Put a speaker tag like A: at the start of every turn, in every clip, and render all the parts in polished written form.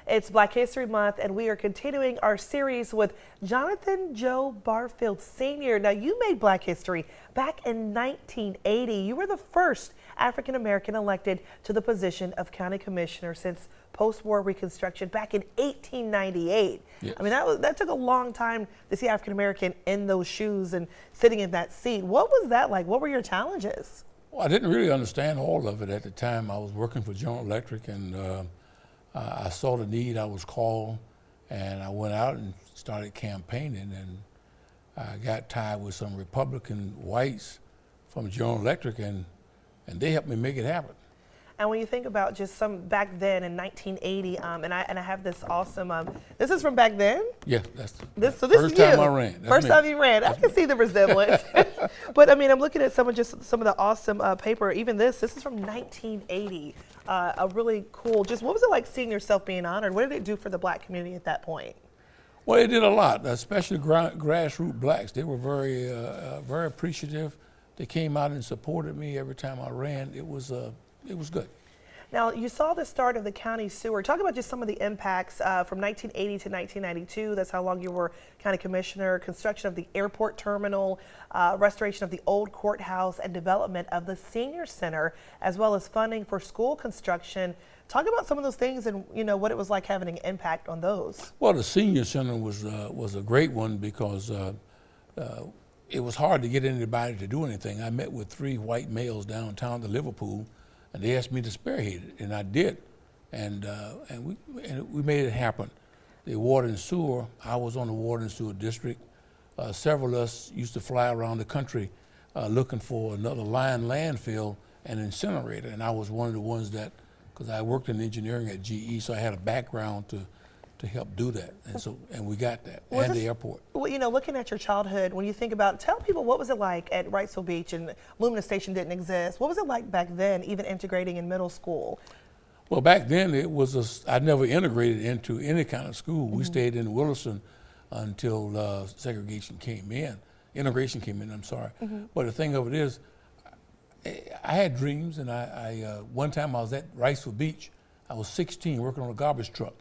A: It's Black History Month, and we are continuing our series with Jonathan Joe Barfield Sr. Now, you made Black history back in 1980. You were the first African American elected to the position of county commissioner since post-war Reconstruction back in 1898.
B: Yes.
A: I mean, that took a long time to see African American in those shoes and sitting in that seat. What was that like? What were your challenges?
B: Well, I didn't really understand all of it at the time. I was working for General Electric, and I saw the need. I was called, and I went out and started campaigning, and I got tied with some Republican whites from General Electric, and they helped me make it happen.
A: And when you think about just some back then in 1980, and I have this awesome, this is from back then?
B: Yeah, that's
A: this
B: first
A: is
B: time
A: you.
B: I ran. That's
A: First
B: me.
A: time you ran. I can see the resemblance. But I mean, I'm looking at some of the awesome paper. Even this is from 1980. A really cool, just what was it like seeing yourself being honored? What did it do for the Black community at that point?
B: Well, it did a lot, especially grassroots blacks. They were very, very appreciative. They came out and supported me every time I ran. It was good.
A: Now, you saw the start of the county sewer. Talk about just some of the impacts from 1980 to 1992. That's how long you were county commissioner. Construction of the airport terminal, restoration of the old courthouse, and development of the senior center, as well as funding for school construction. Talk about some of those things and what it was like having an impact on those.
B: Well, the senior center was a great one because it was hard to get anybody to do anything. I met with 3 white males downtown to Liverpool, and they asked me to spearhead it, and I did, and we made it happen. The water and sewer, I was on the water and sewer district. Several of us used to fly around the country looking for another landfill and incinerator, and I was one of the ones that, because I worked in engineering at GE, so I had a background to help do that, and we got that, and the airport.
A: Well, looking at your childhood, when you think about, tell people what was it like at Wrightsville Beach, and Lumina Station didn't exist. What was it like back then, even integrating in middle school?
B: Well, back then I never integrated into any kind of school. We stayed in Williston until integration came in, I'm sorry. But the thing of it is, I had dreams, and one time I was at Wrightsville Beach. I was 16 working on a garbage truck.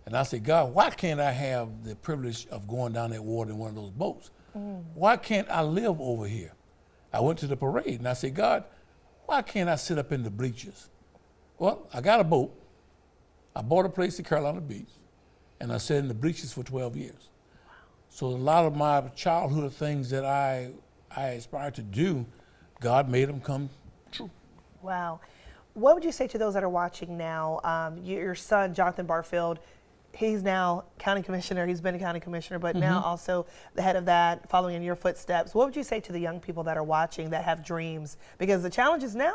B: And I said, God, why can't I have the privilege of going down that water in one of those boats? Why can't I live over here? I went to the parade, and I said, God, why can't I sit up in the bleachers? Well, I got a boat. I bought a place at Carolina Beach, and I sat in the bleachers for 12 years. So a lot of my childhood things that I aspired to do, God made them come true.
A: Wow. What would you say to those that are watching now? Your son, Jonathan Barfield, he's now county commissioner. He's been a county commissioner, but now also the head of that, following in your footsteps. What would you say to the young people that are watching that have dreams? Because the challenges now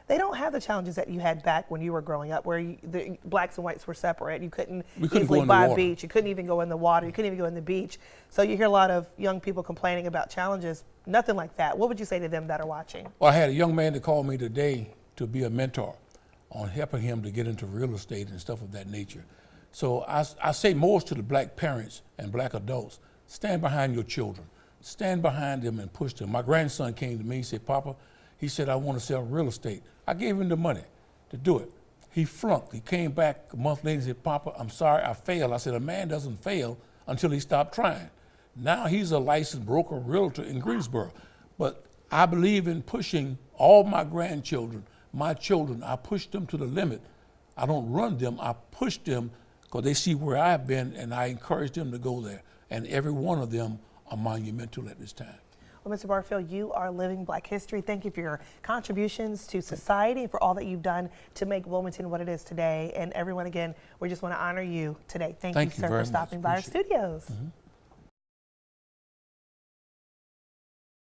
A: they don't have the challenges that you had back when you were growing up, where the blacks and whites were separate. You couldn't easily buy a beach. You couldn't even go in the water. You couldn't even go in the beach. So you hear a lot of young people complaining about challenges. Nothing like that. What would you say to them that are watching?
B: Well, I had a young man that called me today to be a mentor on helping him to get into real estate and stuff of that nature. So I say most to the black parents and black adults, stand behind your children. Stand behind them and push them. My grandson came to me, he said, Papa, he said, I want to sell real estate. I gave him the money to do it. He flunked. He came back a month later and said, Papa, I'm sorry, I failed. I said, a man doesn't fail until he stopped trying. Now he's a licensed broker, realtor in Greensboro. But I believe in pushing all my grandchildren, my children. I push them to the limit. I don't run them, I push them, because they see where I've been, and I encourage them to go there. And every one of them are monumental at this time.
A: Well, Mr. Barfield, you are living Black history. Thank you for your contributions to society and for all that you've done to make Wilmington what it is today. And everyone, again, we just want to honor you today. Thank you, sir, for stopping by our studios.